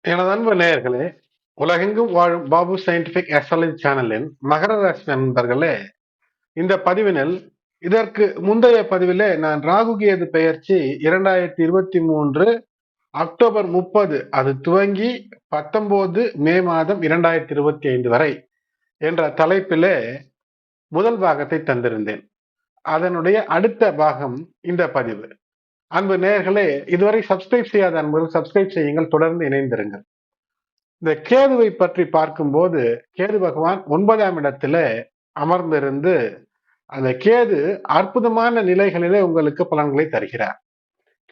எனது அன்பு நேயர்களே, உலகெங்கும் வாழும் பாபு சயின்டிபிக் அஸ்ட்ராலஜி சேனலின் மகர ராசி நண்பர்களே, இந்த பதிவினில் இதற்கு முந்தைய பதிவிலே நான் ராகு கேது பெயர்ச்சி 2023 அக்டோபர் 30 அது துவங்கி 19 மே மாதம் 2025 வரை என்ற தலைப்பிலே முதல் பாகத்தை தந்திருந்தேன். அதனுடைய அடுத்த பாகம் இந்த பதிவு. அன்பு நேயர்களே, இதுவரை சப்ஸ்கிரைப் செய்யாத அன்பர்கள் சப்ஸ்கிரைப் செய்யுங்கள், தொடர்ந்து இணைந்திருங்கள். இந்த கேதுவை பற்றி பார்க்கும்போது கேது பகவான் 9ஆம் இடத்துல அமர்ந்திருந்து அந்த கேது அற்புதமான நிலைகளிலே உங்களுக்கு பலன்களை தருகிறார்.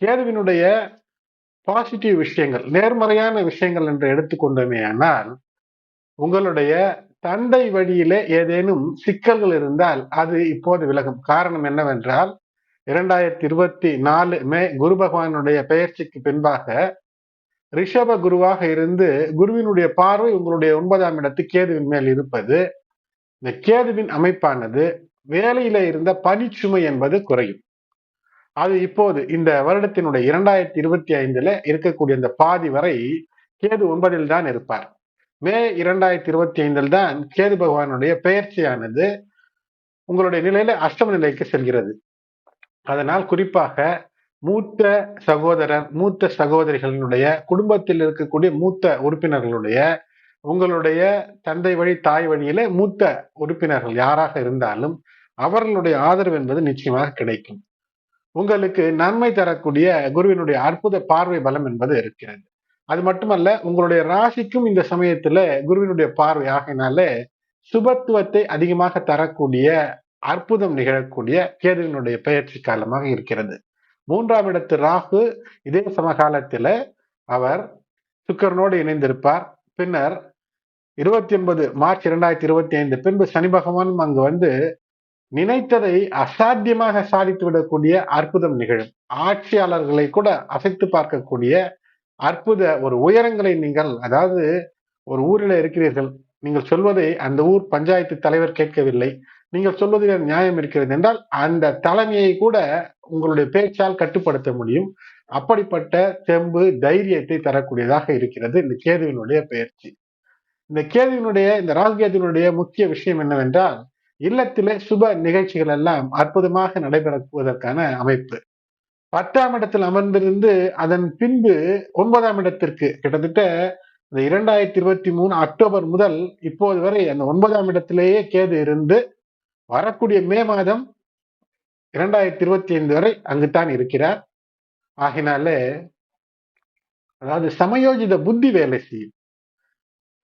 கேதுவினுடைய பாசிட்டிவ் விஷயங்கள், நேர்மறையான விஷயங்கள் என்று எடுத்துக்கொண்டோமே ஆனால், உங்களுடைய தந்தை வழியிலே ஏதேனும் சிக்கல்கள் இருந்தால் அது இப்போது விலகும். காரணம் என்னவென்றால் 2024 மே குரு பகவானுடைய பெயர்ச்சிக்கு பின்பாக ரிஷப குருவாக இருந்து குருவினுடைய பார்வை உங்களுடைய 9ஆம் இடத்து கேதுவின் மேல் இருப்பது, இந்த கேதுவின் அமைப்பானது வேலையில இருந்த பணிச்சுமை என்பது குறையும். அது இப்போது இந்த வருடத்தினுடைய 2025 இருக்கக்கூடிய இந்த பாதி வரை கேது 9ல் தான் இருப்பார். மே 2025 தான் கேது பகவானுடைய பெயர்ச்சியானது உங்களுடைய நிலையில அஷ்டம நிலைக்கு செல்கிறது. அதனால் குறிப்பாக மூத்த சகோதரர், மூத்த சகோதரிகளினுடைய குடும்பத்தில் இருக்கக்கூடிய மூத்த உறுப்பினர்களுடைய, உங்களுடைய தந்தை வழி தாய் வழியில மூத்த உறுப்பினர்கள் யாராக இருந்தாலும் அவர்களுடைய ஆதரவு என்பது நிச்சயமாக கிடைக்கும். உங்களுக்கு நன்மை தரக்கூடிய குருவினுடைய அற்புத பார்வை பலம் என்பது இருக்கிறது. அது மட்டுமல்ல, உங்களுடைய ராசிக்கும் இந்த சமயத்துல குருவினுடைய பார்வை ஆகினாலே சுபத்துவத்தை அதிகமாக தரக்கூடிய அற்புதம் நிகழக்கூடிய கேதுவினுடைய பெயர்ச்சி காலமாக இருக்கிறது. 3ஆம் இடத்து ராகு இதே சமகாலத்துல அவர் சுக்கிரனோடு இணைந்திருப்பார். பின்னர் 29 மார்ச் 2025 பின்பு சனி பகவானும் அங்கு வந்து நினைத்ததை அசாத்தியமாக சாதித்து விடக்கூடிய அற்புதம் நிகழும். ஆட்சியாளர்களை கூட அசைத்து பார்க்கக்கூடிய அற்புத ஒரு உயரங்களை நீங்கள், அதாவது ஒரு ஊரில் இருக்கிறீர்கள், நீங்கள் சொல்வதை அந்த ஊர் பஞ்சாயத்து தலைவர் கேட்கவில்லை, நீங்கள் சொல்வதில் நியாயம் இருக்கிறது என்றால் அந்த தலைமையை கூட உங்களுடைய பேச்சால் கட்டுப்படுத்த முடியும். அப்படிப்பட்ட தெம்பு, தைரியத்தை தரக்கூடியதாக இருக்கிறது இந்த கேதுவினுடைய பெயர்ச்சி. இந்த கேதுவினுடைய, இந்த ராகு கேதுவினுடைய முக்கிய விஷயம் என்னவென்றால், இல்லத்திலே சுப நிகழ்ச்சிகள் எல்லாம் அற்புதமாக நடைபெறுவதற்கான அமைப்பு. 10ஆம் இடத்தில் அமர்ந்திருந்து அதன் பின்பு 9ஆம் இடத்திற்கு கிட்டத்தட்ட இந்த 2023 அக்டோபர் முதல் இப்போது வரை அந்த 9ஆம் இடத்திலேயே கேது இருந்து வரக்கூடிய மே மாதம் 2025 வரை அங்குத்தான் இருக்கிறார். ஆகினாலே, அதாவது சமயோஜித புத்தி வேலை செய்யும்.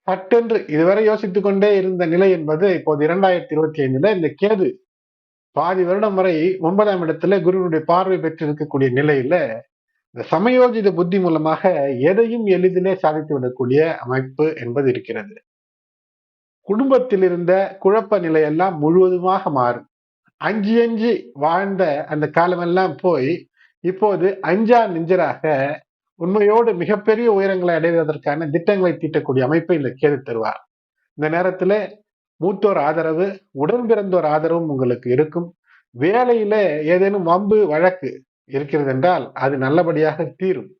சட்டென்று இதுவரை யோசித்துக் கொண்டே இருந்த நிலை என்பது இப்போது 2025 இந்த கேது பாதி வருடம் வரை 9ஆம் இடத்துல குருவினுடைய பார்வை பெற்றிருக்கக்கூடிய நிலையில இந்த சமயோஜித புத்தி மூலமாக எதையும் எளிதிலே சாதித்து விடக்கூடிய அமைப்பு என்பது இருக்கிறது. குடும்பத்தில் இருந்த குழப்ப நிலையெல்லாம் முழுவதுமாக மாறும். அஞ்சி அஞ்சி வாழ்ந்த அந்த காலமெல்லாம் போய் இப்போது அஞ்சா நெஞ்சராக உண்மையோடு மிகப்பெரிய உயரங்களை அடைவதற்கான திட்டங்களை தீட்டக்கூடிய அமைப்பை இந்த கேது தருவார். இந்த நேரத்துல மூத்தோர் ஆதரவு, உடன் பிறந்தோர் ஆதரவும் உங்களுக்கு இருக்கும். வேலையில ஏதேனும் வம்பு வழக்கு இருக்கிறது என்றால் அது நல்லபடியாக தீரும்.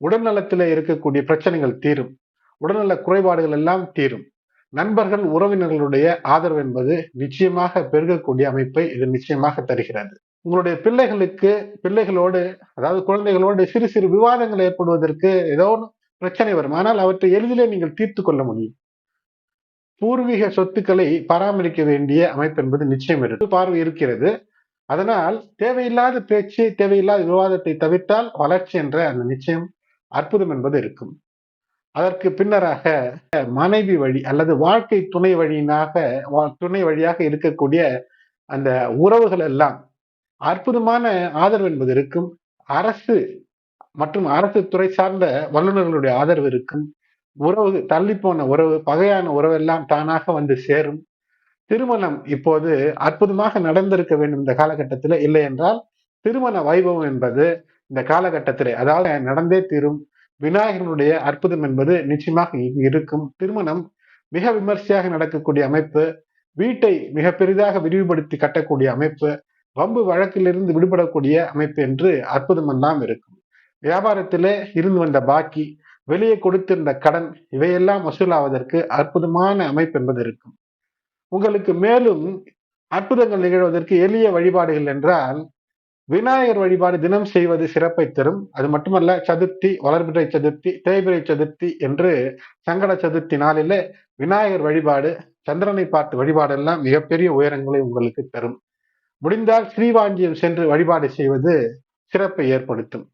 உடல்நலத்தில இருக்கக்கூடிய பிரச்சனைகள் தீரும். உடல்நல குறைபாடுகள் எல்லாம் தீரும். நண்பர்கள், உறவினர்களுடைய ஆதரவு என்பது நிச்சயமாக பெருகக்கூடிய அமைப்பை இது நிச்சயமாக தருகிறது. உங்களுடைய பிள்ளைகளோடு, அதாவது குழந்தைகளோடு சிறு சிறு விவாதங்கள் ஏற்படுவதற்கு ஏதோ பிரச்சனை வரும். ஆனால் அவற்றை எளிதிலே நீங்கள் தீர்த்து கொள்ள முடியும். பூர்வீக சொத்துக்களை பராமரிக்க வேண்டிய அமைப்பு என்பது நிச்சயம் இருக்கு, பார்வை இருக்கிறது. அதனால் தேவையில்லாத பேச்சு, தேவையில்லாத விவாதத்தை தவிர்த்தால் வளர்ச்சி என்ற அந்த நிச்சயம், அற்புதம் என்பது இருக்கும். அதற்கு பின்னராக மனைவி வழி அல்லது வாழ்க்கை துணை வழியாக இருக்கக்கூடிய அந்த உறவுகள் எல்லாம் அற்புதமான ஆதரவு என்பது இருக்கும். அரசு மற்றும் அரசு துறை சார்ந்த வல்லுநர்களுடைய ஆதரவு இருக்கும். உறவு, தள்ளி போன உறவு, பகையான உறவு எல்லாம் தானாக வந்து சேரும். திருமணம் இப்போது அற்புதமாக நடந்திருக்க வேண்டும் இந்த காலகட்டத்தில். இல்லை என்றால் திருமண வைபவம் என்பது இந்த காலகட்டத்திலே, அதாவது நடந்தே தீரும். விநாயகனுடைய அற்புதம் என்பது நிச்சயமாக இருக்கும். திருமணம் மிக விமர்சையாக நடக்கக்கூடிய அமைப்பு, வீட்டை மிக பெரிதாக விரிவுபடுத்தி கட்டக்கூடிய அமைப்பு, வம்பு வழக்கிலிருந்து விடுபடக்கூடிய அமைப்பு என்று அற்புதம் எல்லாம் இருக்கும். வியாபாரத்திலே இருந்து வந்த பாக்கி, வெளியே கொடுத்திருந்த கடன் இவையெல்லாம் வசூலாவதற்கு அற்புதமான அமைப்பு என்பது இருக்கும். உங்களுக்கு மேலும் அற்புதங்கள் நிகழ்வதற்கு எளிய வழிபாடுகள் என்றால் விநாயகர் வழிபாடு தினம் செய்வது சிறப்பை தரும். அது மட்டுமல்ல, சதுர்த்தி, வளர்பிறை சதுர்த்தி, தேய்பிறை சதுர்த்தி என்று சங்கட சதுர்த்தி நாளிலே விநாயகர் வழிபாடு, சந்திரனை பார்த்து வழிபாடு எல்லாம் மிகப்பெரிய உயரங்களை உங்களுக்கு தரும். முடிந்தால் ஸ்ரீவாஞ்சியம் சென்று வழிபாடு செய்வது சிறப்பை ஏற்படுத்தும்.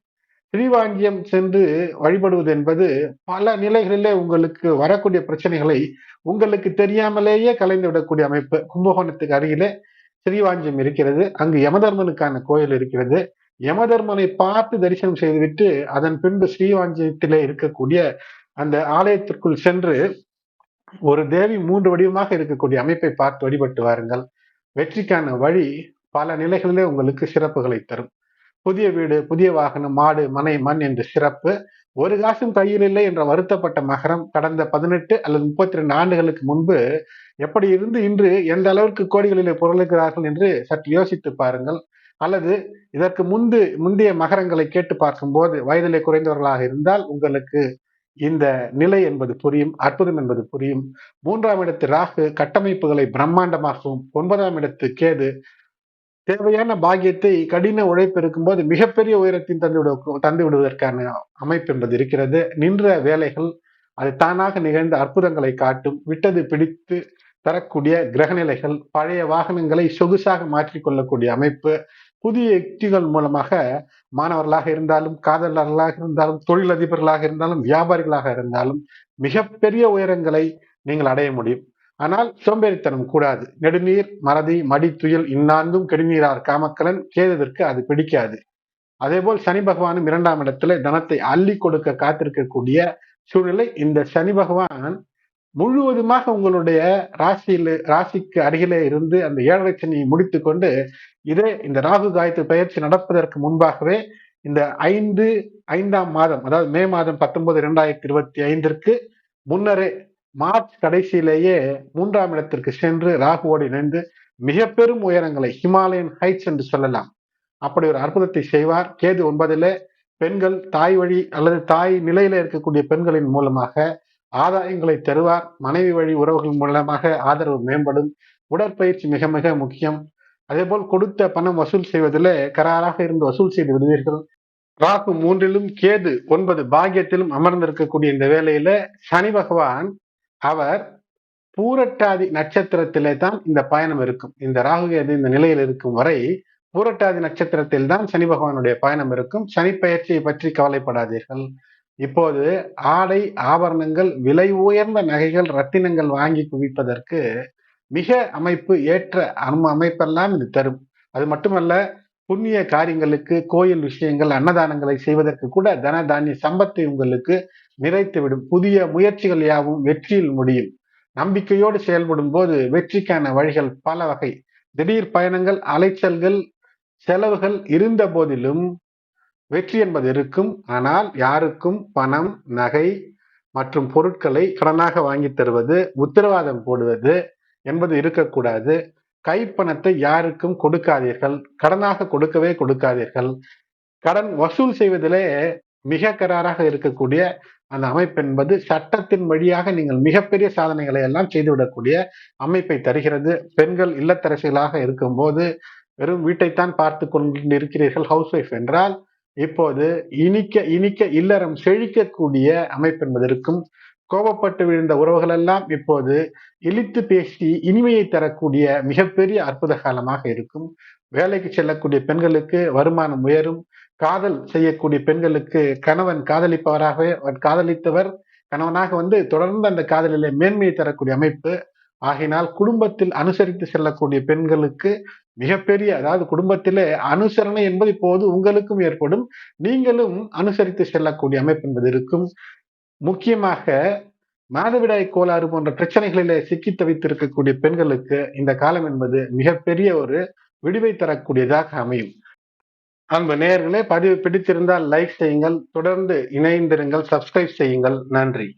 ஸ்ரீவாஞ்சியம் சென்று வழிபடுவது என்பது பல நிலைகளிலே உங்களுக்கு வரக்கூடிய பிரச்சனைகளை உங்களுக்கு தெரியாமலேயே கலைந்து விடக்கூடிய அமைப்பு. கும்பகோணத்துக்கு அருகிலே ஸ்ரீவாஞ்சியம் இருக்கிறது. அங்கு யமதர்மனுக்கான கோயில் இருக்கிறது. யமதர்மனை பார்த்து தரிசனம் செய்துவிட்டு அதன் பின்பு ஸ்ரீவாஞ்சியத்திலே இருக்கக்கூடிய அந்த ஆலயத்திற்குள் சென்று ஒரு தேவி 3 வடிவமாக இருக்கக்கூடிய அமைப்பை பார்த்து வழிபட்டு வாருங்கள். வெற்றிக்கான வழி பல நிலைகளிலே உங்களுக்கு சிறப்புகளை தரும். புதிய வீடு, புதிய வாகனம், மாடு, மனை, மண் என்ற சிறப்பு. ஒரு காசும் கையில் இல்லை என்ற வருத்தப்பட்ட மகரம் கடந்த 18 அல்லது 32 ஆண்டுகளுக்கு முன்பு எப்படி இருந்து இன்று எந்த அளவிற்கு கோடிகளிலே பொருளுகிறார்கள் என்று சற்று யோசித்து பாருங்கள். அல்லது இதற்கு முந்தைய மகரங்களை கேட்டு பார்க்கும்போது வயதிலே குறைந்தவர்களாக இருந்தால் உங்களுக்கு இந்த நிலை என்பது புரியும், அற்புதம் என்பது புரியும். 3ஆம் இடத்து ராகு கட்டமைப்புகளை பிரம்மாண்டமாகவும், 9ஆம் இடத்து கேது தேவையான பாக்கியத்தை கடின உழைப்பு இருக்கும்போது மிகப்பெரிய உயரத்தில் தந்து விடுவதற்கான அமைப்பு என்பது இருக்கிறது. நின்ற வேலைகள் அது தானாக நிகழ்ந்த அற்புதங்களை காட்டும். விட்டது பிடித்து தரக்கூடிய கிரகநிலைகள், பழைய வாகனங்களை சொகுசாக மாற்றிக் கொள்ளக்கூடிய அமைப்பு, புதிய யுக்திகள் மூலமாக மாணவர்களாக இருந்தாலும், காதலர்களாக இருந்தாலும், தொழிலதிபர்களாக இருந்தாலும், வியாபாரிகளாக இருந்தாலும் மிகப்பெரிய உயரங்களை நீங்கள் அடைய முடியும். ஆனால் சோம்பேறித்தனம் கூடாது. நெடுநீர், மறதி, மடி, துயில் இந்நான்கும் கெடுநீரார் காமக்கலன். கேதுவிற்கு அது பிடிக்காது. அதே போல் சனி பகவானும் 2ஆம் இடத்துல தனத்தை அள்ளி கொடுக்க காத்திருக்கக்கூடிய சூழ்நிலை. இந்த சனி பகவான் முழுவதுமாக உங்களுடைய ராசிக்கு அருகிலே இருந்து அந்த 7.5 சனியை முடித்து கொண்டு இந்த ராகு காயத்து பயிற்சி நடப்பதற்கு முன்பாகவே இந்த 5ஆம் மாதம், அதாவது மே மாதம் 19 2025 முன்னரே மார்ச் கடைசியிலேயே 3ஆம் இடத்திற்கு சென்று ராகுவோடு இணைந்து மிக பெரும் உயரங்களை, ஹிமாலயன் ஹைட்ஸ் என்று சொல்லலாம், அப்படி ஒரு அற்புதத்தை செய்வார். கேது 9லே பெண்கள் தாய் வழி அல்லது தாய் நிலையில இருக்கக்கூடிய பெண்களின் மூலமாக ஆதாயங்களை தருவார். மனைவி வழி உறவுகள் மூலமாக ஆதரவு மேம்படும். உடற்பயிற்சி மிக மிக முக்கியம். அதே போல் கொடுத்த பணம் வசூல் செய்வதில் கராராக இருந்து வசூல் செய்து விடுவீர்கள். ராகு 3லும் கேது 9 பாக்கியத்திலும் அமர்ந்திருக்கக்கூடிய இந்த வேளையில சனி பகவான் அவர் பூரட்டாதி நட்சத்திரத்திலே தான் இந்த பயணம் இருக்கும். இந்த ராகு கேது இந்த நிலையில் இருக்கும் வரை பூரட்டாதி நட்சத்திரத்தில் தான் சனி பகவானுடைய பயணம் இருக்கும். சனி பயிற்சியை பற்றி கவலைப்படாதீர்கள். இப்போது ஆடை, ஆபரணங்கள், விலை உயர்ந்த நகைகள், ரத்தினங்கள் வாங்கி குவிப்பதற்கு மிக அமைப்பு ஏற்ற அமைப்பெல்லாம் இது தரும். அது மட்டுமல்ல, புண்ணிய காரியங்களுக்கு, கோயில் விஷயங்கள், அன்னதானங்களை செய்வதற்கு கூட தன தானிய சம்பத்தை உங்களுக்கு நிறைத்துவிடும். புதிய முயற்சிகள் யாவும் வெற்றியில் முடியும். நம்பிக்கையோடு செயல்படும் போது வெற்றிக்கான வழிகள் பல வகை. திடீர் பயணங்கள், அலைச்சல்கள், செலவுகள் இருந்த போதிலும் வெற்றி என்பது இருக்கும். ஆனால் யாருக்கும் பணம், நகை மற்றும் பொருட்களை கடனாக வாங்கி தருவது, உத்தரவாதம் போடுவது என்பது இருக்கக்கூடாது. கைப்பணத்தை யாருக்கும் கொடுக்காதீர்கள். கடனாக கொடுக்கவே கொடுக்காதீர்கள். கடன் வசூல் செய்வதிலே மிக கராராக இருக்கக்கூடிய அந்த அமைப்பு என்பது சட்டத்தின் வழியாக நீங்கள் மிகப்பெரிய சாதனைகளை எல்லாம் செய்துவிடக்கூடிய அமைப்பை தருகிறது. பெண்கள் இல்லத்தரசிகளாக இருக்கும்போது வெறும் வீட்டைத்தான் பார்த்து கொண்டு இருக்கிறீர்கள், ஹவுஸ் ஒய்ஃப் என்றால் இப்போது இனிக்க இனிக்க இல்லறம் செழிக்கக்கூடிய அமைப்பு என்பது இருக்கும். கோபப்பட்டு விழுந்த உறவுகள் எல்லாம் இப்போது இழித்து பேசி இனிமையை தரக்கூடிய மிகப்பெரிய அற்புத காலமாக இருக்கும். வேலைக்கு செல்லக்கூடிய பெண்களுக்கு வருமானம் உயரும். காதல் செய்யக்கூடிய பெண்களுக்கு கணவன் காதலிப்பவராகவே காதலித்தவர் கணவனாக வந்து தொடர்ந்து அந்த காதலிலே மேன்மையை தரக்கூடிய அமைப்பு. ஆகினால் குடும்பத்தில் அனுசரித்து செல்லக்கூடிய பெண்களுக்கு மிகப்பெரிய, அதாவது குடும்பத்திலே அனுசரணை என்பது இப்போது உங்களுக்கும் ஏற்படும். நீங்களும் அனுசரித்து செல்லக்கூடிய அமைப்பு என்பது இருக்கும். முக்கியமாக மாதவிடாய் கோளாறு போன்ற பிரச்சனைகளிலே சிக்கி தவித்திருக்கக்கூடிய பெண்களுக்கு இந்த காலம் என்பது மிகப்பெரிய ஒரு விடுவை தரக்கூடியதாக அமையும். அன்பு நேயர்களே, பதிவு பிடித்திருந்தால் லைக் செய்யுங்கள், தொடர்ந்து இணைந்திருங்கள், சப்ஸ்கிரைப் செய்யுங்கள். நன்றி.